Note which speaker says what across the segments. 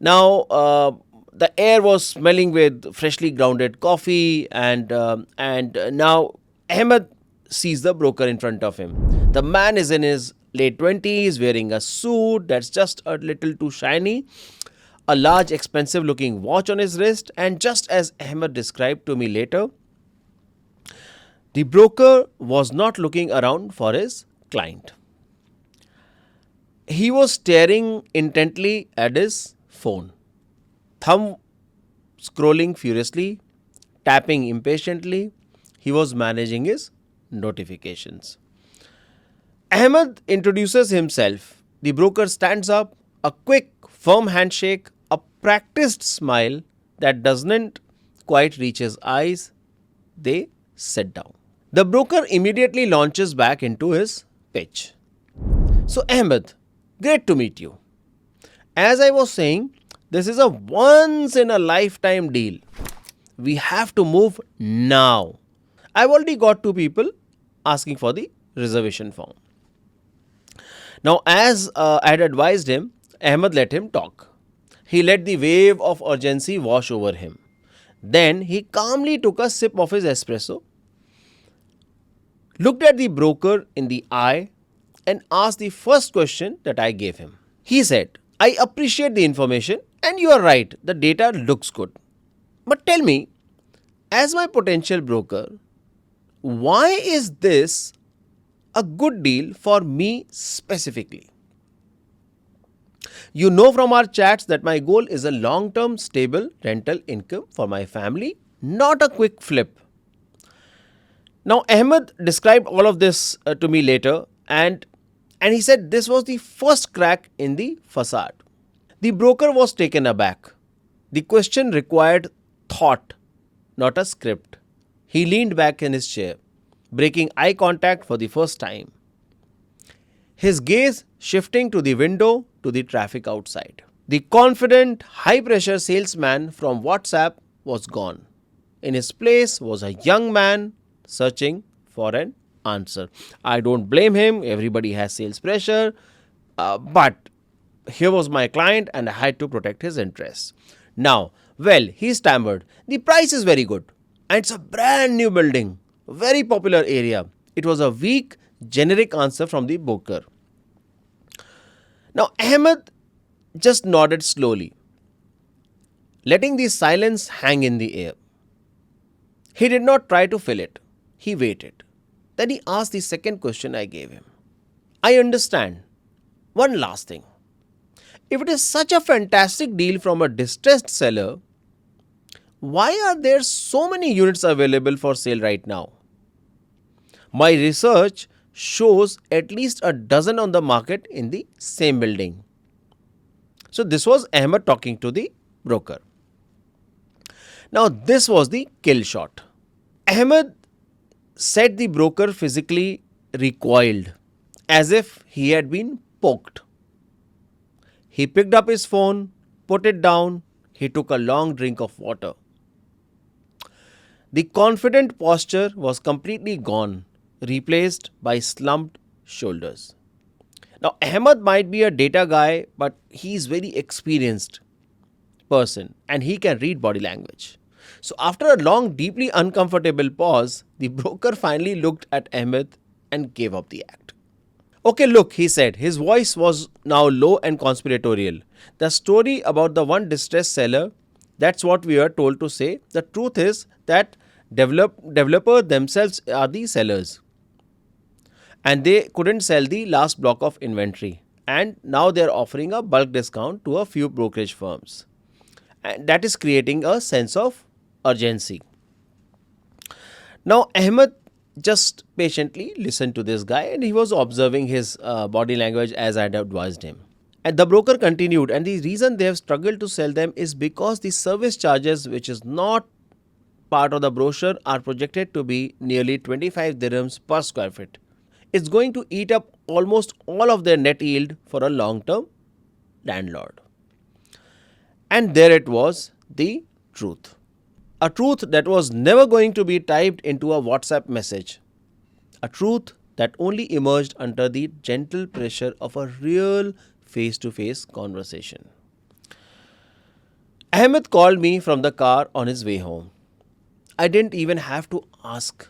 Speaker 1: Now, the air was smelling with freshly grounded coffee, and now Ahmed sees the broker in front of him. The man is in his late 20s, wearing a suit that's just a little too shiny, a large, expensive looking watch on his wrist, and just as Ahmed described to me later, the broker was not looking around for his client. He was staring intently at his phone, thumb scrolling furiously, tapping impatiently. He was managing his notifications. Ahmed introduces himself. The broker stands up, a quick, firm handshake, a practiced smile that doesn't quite reach his eyes. They sit down. The broker immediately launches back into his pitch. So, Ahmed, great to meet you. As I was saying, this is a once in a lifetime deal. We have to move now. I've already got two people asking for the reservation form. Now, as I had advised him, Ahmed let him talk. He let the wave of urgency wash over him. Then he calmly took a sip of his espresso, looked at the broker in the eye, and asked the first question that I gave him. He said, I appreciate the information and you are right, the data looks good. But tell me, as my potential broker, why is this a good deal for me specifically? You know from our chats that my goal is a long term stable rental income for my family, not a quick flip. Now, Ahmed described all of this to me later, and he said this was the first crack in the facade. The broker was taken aback. The question required thought, not a script. He leaned back in his chair, breaking eye contact for the first time, his gaze shifting to the window, to the traffic outside. The confident, high pressure salesman from WhatsApp was gone. In his place was a young man searching for an answer. I don't blame him, everybody has sales pressure, but here was my client and I had to protect his interests. Now, well, he stammered, the price is very good and it's a brand new building, very popular area. It was a weak, generic answer from the broker. Now, Ahmed just nodded slowly, letting the silence hang in the air. He did not try to fill it. He waited. Then he asked the second question I gave him. I understand. One last thing. If it is such a fantastic deal from a distressed seller, why are there so many units available for sale right now? My research shows at least a dozen on the market in the same building. So this was Ahmed talking to the broker. Now this was the kill shot. Ahmed said the broker physically recoiled as if he had been poked. He picked up his phone, put it down, he took a long drink of water. The confident posture was completely gone, replaced by slumped shoulders. Now, Ahmed might be a data guy, but he's very experienced person and he can read body language. So, after a long, deeply uncomfortable pause, the broker finally looked at Ahmed and gave up the act. Okay, look, he said. His voice was now low and conspiratorial. The story about the one distressed seller, that's what we are told to say. The truth is that developers themselves are the sellers. And they couldn't sell the last block of inventory. And now they are offering a bulk discount to a few brokerage firms. And that is creating a sense of urgency. Now, Ahmed just patiently listened to this guy and he was observing his body language as I had advised him. And the broker continued, and the reason they have struggled to sell them is because the service charges, which is not part of the brochure, are projected to be nearly 25 dirhams per square feet. It's going to eat up almost all of their net yield for a long-term landlord. And there it was, the truth. A truth that was never going to be typed into a WhatsApp message. A truth that only emerged under the gentle pressure of a real face-to-face conversation. Ahmed called me from the car on his way home. I didn't even have to ask.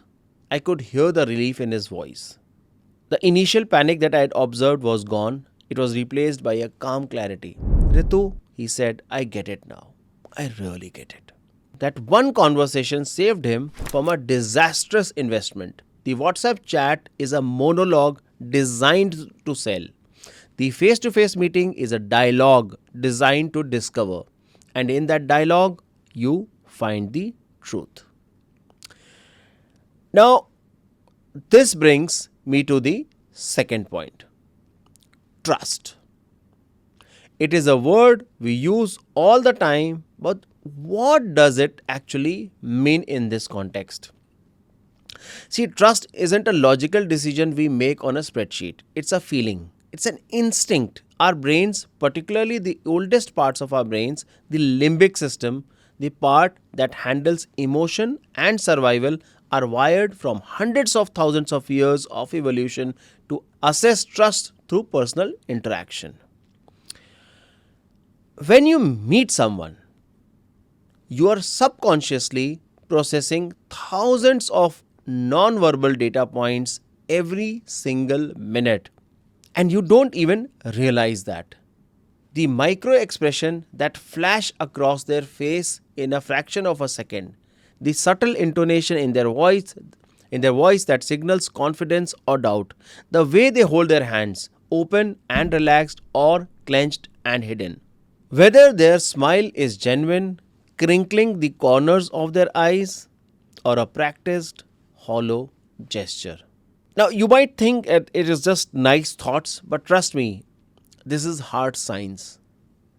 Speaker 1: I could hear the relief in his voice. The initial panic that I had observed was gone. It was replaced by a calm clarity. Ritu, he said, I get it now. I really get it. That one conversation saved him from a disastrous investment. The WhatsApp chat is a monologue designed to sell. The face to face meeting is a dialogue designed to discover. And in that dialogue, you find the truth. Now, this brings me to the second point, trust. It is a word we use all the time, but what does it actually mean in this context? See, trust isn't a logical decision we make on a spreadsheet. It's a feeling, it's an instinct. Our brains, particularly the oldest parts of our brains, the limbic system, the part that handles emotion and survival, are wired from hundreds of thousands of years of evolution to assess trust through personal interaction. When you meet someone, you are subconsciously processing thousands of non-verbal data points every single minute, and you don't even realize that. The micro expression that flash across their face in a fraction of a second, the subtle intonation in their voice that signals confidence or doubt, the way they hold their hands, open and relaxed or clenched and hidden. Whether their smile is genuine, crinkling the corners of their eyes, or a practiced, hollow gesture. Now, you might think it is just nice thoughts, but trust me, this is hard science.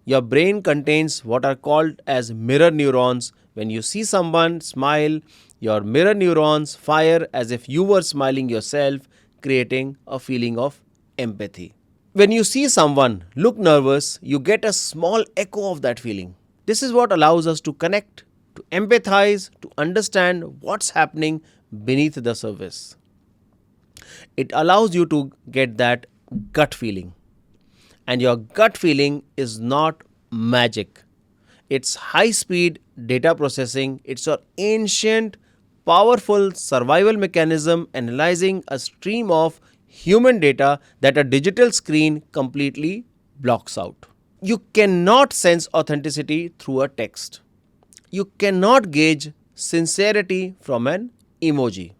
Speaker 1: Your brain contains what are called as mirror neurons. When you see someone smile, your mirror neurons fire as if you were smiling yourself, creating a feeling of empathy. When you see someone look nervous, you get a small echo of that feeling. This is what allows us to connect, to empathize, to understand what's happening beneath the surface. It allows you to get that gut feeling. And your gut feeling is not magic. It's high speed data processing. It's your ancient, powerful survival mechanism analyzing a stream of human data that a digital screen completely blocks out. You cannot sense authenticity through a text. You cannot gauge sincerity from an emoji.